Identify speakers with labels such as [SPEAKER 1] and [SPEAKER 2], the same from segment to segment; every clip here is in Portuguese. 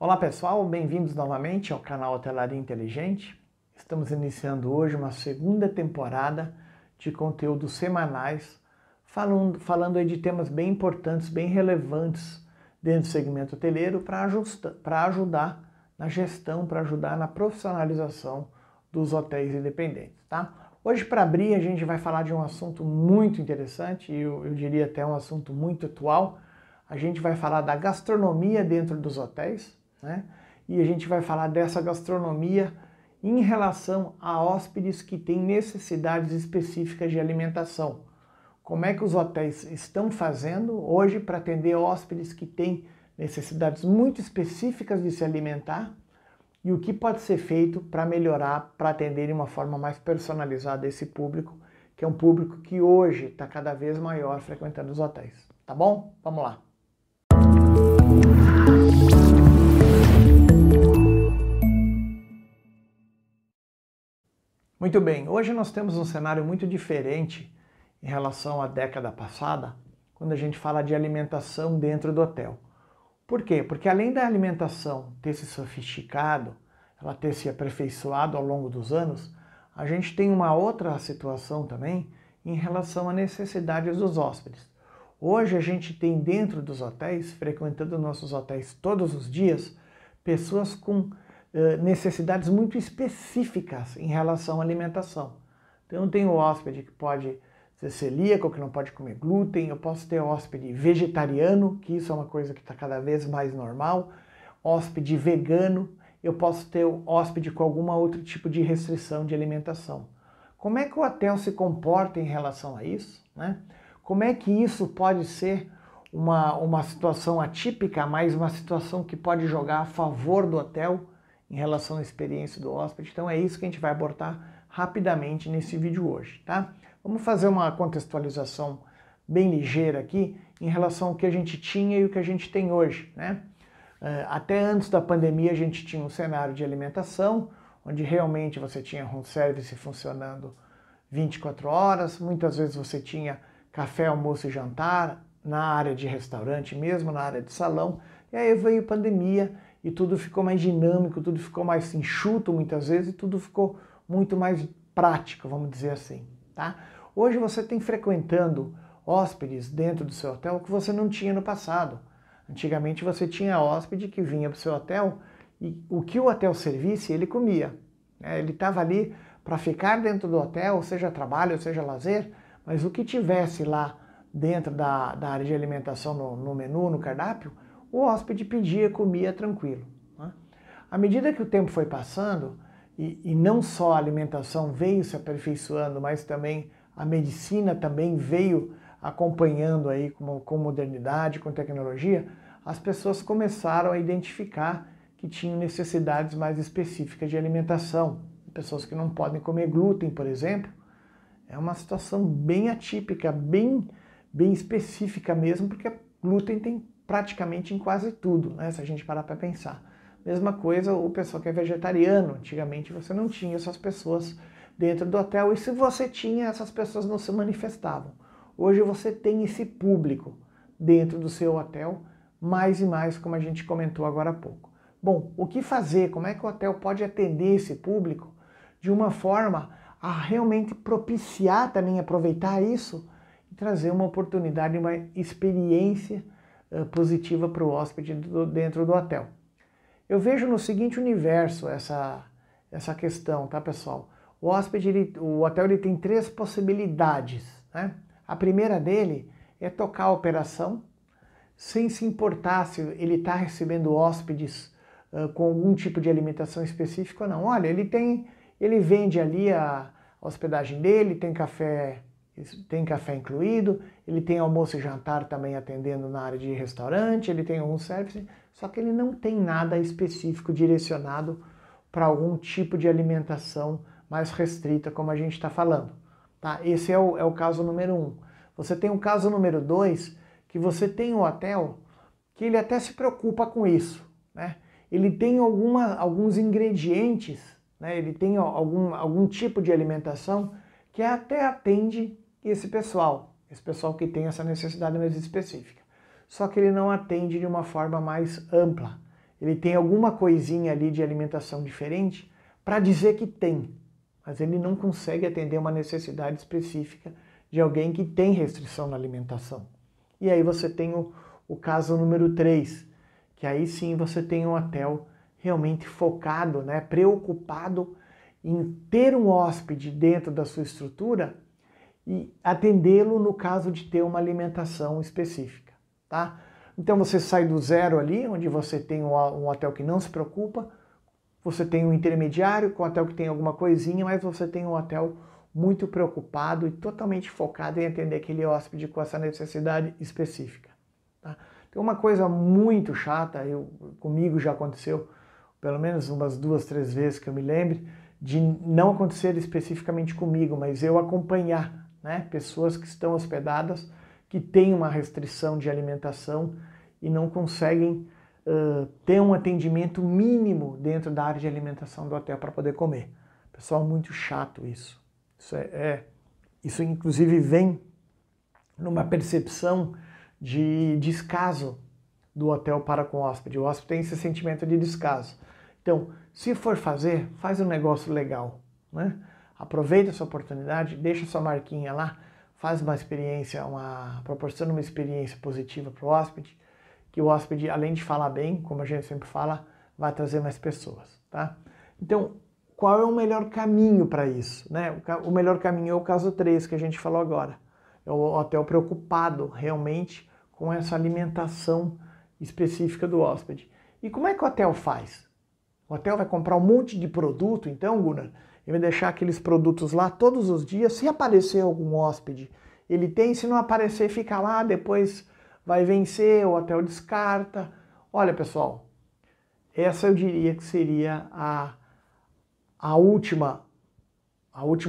[SPEAKER 1] Olá pessoal, bem-vindos novamente ao canal Hotelaria Inteligente. Estamos iniciando hoje uma segunda temporada de conteúdos semanais, falando aí de temas bem importantes, bem relevantes dentro do segmento hoteleiro para ajudar na gestão, para ajudar na profissionalização dos hotéis independentes, tá? Hoje, para abrir, a gente vai falar de um assunto muito interessante, e eu diria até um assunto muito atual. A gente vai falar da gastronomia dentro dos hotéis, né? E a gente vai falar dessa gastronomia em relação a hóspedes que têm necessidades específicas de alimentação. Como é que os hotéis estão fazendo hoje para atender hóspedes que têm necessidades muito específicas de se alimentar e o que pode ser feito para melhorar, para atender de uma forma mais personalizada esse público, que é um público que hoje está cada vez maior frequentando os hotéis. Tá bom? Vamos lá! Muito bem, hoje nós temos um cenário muito diferente em relação à década passada, quando a gente fala de alimentação dentro do hotel. Por quê? Porque além da alimentação ter se sofisticado, ela ter se aperfeiçoado ao longo dos anos, a gente tem uma outra situação também em relação a necessidades dos hóspedes. Hoje a gente tem dentro dos hotéis, frequentando nossos hotéis todos os dias, pessoas com necessidades muito específicas em relação à alimentação. Então eu tenho hóspede que pode ser celíaco, que não pode comer glúten, eu posso ter hóspede vegetariano, que isso é uma coisa que está cada vez mais normal, hóspede vegano, eu posso ter hóspede com algum outro tipo de restrição de alimentação. Como é que o hotel se comporta em relação a isso, né? Como é que isso pode ser uma situação atípica, mas uma situação que pode jogar a favor do hotel em relação à experiência do hóspede? Então é isso que a gente vai abordar rapidamente nesse vídeo hoje, tá? Vamos fazer uma contextualização bem ligeira aqui em relação ao que a gente tinha e o que a gente tem hoje, né? Até antes da pandemia a gente tinha um cenário de alimentação, onde realmente você tinha room service funcionando 24 horas, muitas vezes você tinha café, almoço e jantar na área de restaurante mesmo, na área de salão, e aí veio a pandemia e tudo ficou mais dinâmico, tudo ficou mais enxuto muitas vezes e tudo ficou muito mais prático, vamos dizer assim, tá? Hoje você tem frequentando hóspedes dentro do seu hotel que você não tinha no passado. Antigamente você tinha hóspede que vinha para o seu hotel e o que o hotel servisse ele comia, né? Ele estava ali para ficar dentro do hotel, seja trabalho, seja lazer, mas o que tivesse lá dentro da área de alimentação no menu, no cardápio, o hóspede pedia, comia tranquilo, né? À medida que o tempo foi passando, e não só a alimentação veio se aperfeiçoando, mas também a medicina também veio acompanhando aí com modernidade, com tecnologia, as pessoas começaram a identificar que tinham necessidades mais específicas de alimentação. Pessoas que não podem comer glúten, por exemplo, é uma situação bem atípica, bem específica mesmo, porque glúten tem praticamente em quase tudo, né, se a gente parar para pensar. Mesma coisa o pessoal que é vegetariano, antigamente você não tinha essas pessoas dentro do hotel, e se você tinha, essas pessoas não se manifestavam. Hoje você tem esse público dentro do seu hotel, mais e mais, como a gente comentou agora há pouco. Bom, o que fazer? Como é que o hotel pode atender esse público de uma forma a realmente propiciar também, aproveitar isso e trazer uma oportunidade, uma experiência positiva para o hóspede dentro do hotel? Eu vejo no seguinte universo essa questão, tá, pessoal? O hotel ele tem três possibilidades, né? A primeira dele é tocar a operação sem se importar se ele está recebendo hóspedes com algum tipo de alimentação específica ou não. Olha, ele vende ali a hospedagem dele, tem café incluído, ele tem almoço e jantar também atendendo na área de restaurante, ele tem room service, só que ele não tem nada específico direcionado para algum tipo de alimentação mais restrita, como a gente está falando, tá? Esse é o caso número 1. Você tem o caso número 2, que você tem um hotel que ele até se preocupa com isso, né? Ele tem alguns ingredientes, né? Ele tem algum tipo de alimentação que até atende esse pessoal que tem essa necessidade mais específica. Só que ele não atende de uma forma mais ampla. ele tem alguma coisinha ali de alimentação diferente para dizer que tem, mas ele não consegue atender uma necessidade específica de alguém que tem restrição na alimentação. E aí você tem o caso número 3, que aí sim você tem um hotel realmente focado, né, preocupado em ter um hóspede dentro da sua estrutura e atendê-lo no caso de ter uma alimentação específica, tá? Então você sai do zero ali, onde você tem um hotel que não se preocupa, você tem um intermediário com um hotel que tem alguma coisinha, mas você tem um hotel muito preocupado e totalmente focado em atender aquele hóspede com essa necessidade específica, tá? Tem uma coisa muito chata, comigo já aconteceu pelo menos umas 2, 3 vezes que eu me lembre, de não acontecer especificamente comigo, mas eu acompanhar, né, pessoas que estão hospedadas, que têm uma restrição de alimentação e não conseguem ter um atendimento mínimo dentro da área de alimentação do hotel para poder comer. Pessoal, muito chato isso. Isso inclusive vem numa percepção de descaso do hotel para com o hóspede. O hóspede tem esse sentimento de descaso. Então, se for fazer, faz um negócio legal, né? Aproveita essa oportunidade, deixa sua marquinha lá, faz uma experiência, proporciona uma experiência positiva para o hóspede, que o hóspede, além de falar bem, como a gente sempre fala, vai trazer mais pessoas, tá? Então, qual é o melhor caminho para isso, né? O melhor caminho é o caso 3 que a gente falou agora. É o hotel preocupado realmente com essa alimentação específica do hóspede. E como é que o hotel faz? O hotel vai comprar um monte de produto, então, Gunnar, ele vai deixar aqueles produtos lá todos os dias. Se aparecer algum hóspede, ele tem. Se não aparecer, fica lá, depois vai vencer, o hotel descarta. Olha, pessoal, essa eu diria que seria a última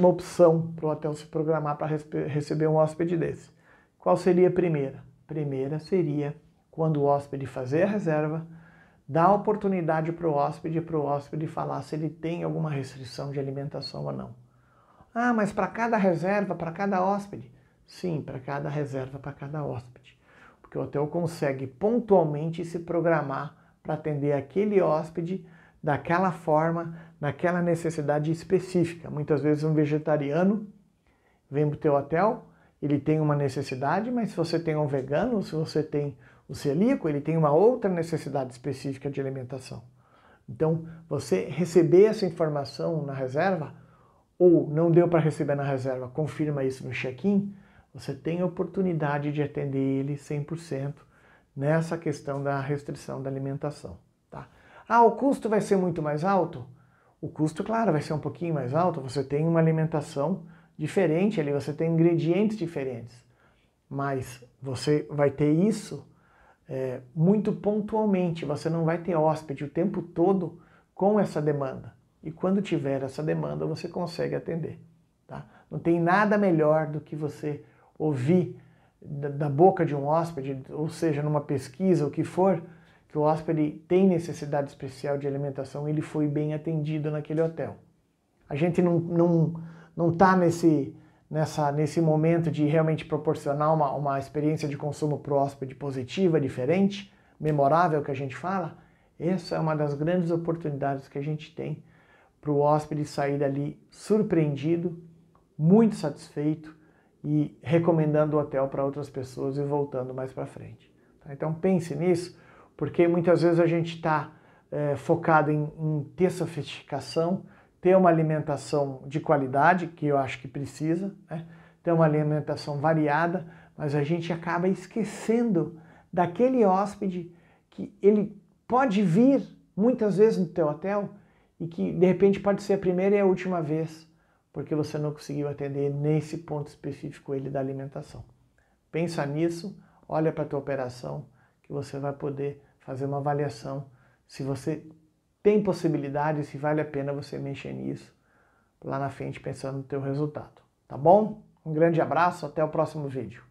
[SPEAKER 1] opção para o hotel se programar para receber um hóspede desse. Qual seria a primeira? A primeira seria quando o hóspede fazer a reserva, dar a oportunidade para o hóspede falar se ele tem alguma restrição de alimentação ou não. Ah, mas para cada reserva, para cada hóspede? Sim, para cada reserva, para cada hóspede. Porque o hotel consegue pontualmente se programar para atender aquele hóspede daquela forma, naquela necessidade específica. Muitas vezes um vegetariano vem para o teu hotel, ele tem uma necessidade, mas se você tem um vegano, se você tem o celíaco, ele tem uma outra necessidade específica de alimentação. Então, você receber essa informação na reserva, ou não deu para receber na reserva, confirma isso no check-in, você tem a oportunidade de atender ele 100% nessa questão da restrição da alimentação. Tá? Ah, o custo vai ser muito mais alto? O custo, claro, vai ser um pouquinho mais alto, você tem uma alimentação diferente ali, você tem ingredientes diferentes, mas você vai ter isso muito pontualmente, você não vai ter hóspede o tempo todo com essa demanda. E quando tiver essa demanda, você consegue atender. Tá? Não tem nada melhor do que você ouvir da boca de um hóspede, ou seja, numa pesquisa, o que for, que o hóspede tem necessidade especial de alimentação e ele foi bem atendido naquele hotel. A gente não está nesse momento de realmente proporcionar uma experiência de consumo para o hóspede positiva, diferente, memorável que a gente fala. Essa é uma das grandes oportunidades que a gente tem para o hóspede sair dali surpreendido, muito satisfeito e recomendando o hotel para outras pessoas e voltando mais para frente. Então pense nisso, porque muitas vezes a gente está focado em ter sofisticação, ter uma alimentação de qualidade, que eu acho que precisa, né? Ter uma alimentação variada, mas a gente acaba esquecendo daquele hóspede que ele pode vir muitas vezes no teu hotel e que de repente pode ser a primeira e a última vez, porque você não conseguiu atender nesse ponto específico ele da alimentação. Pensa nisso, olha para a tua operação, que você vai poder fazer uma avaliação se você tem possibilidade, se vale a pena você mexer nisso lá na frente pensando no teu resultado. Tá bom? Um grande abraço, até o próximo vídeo.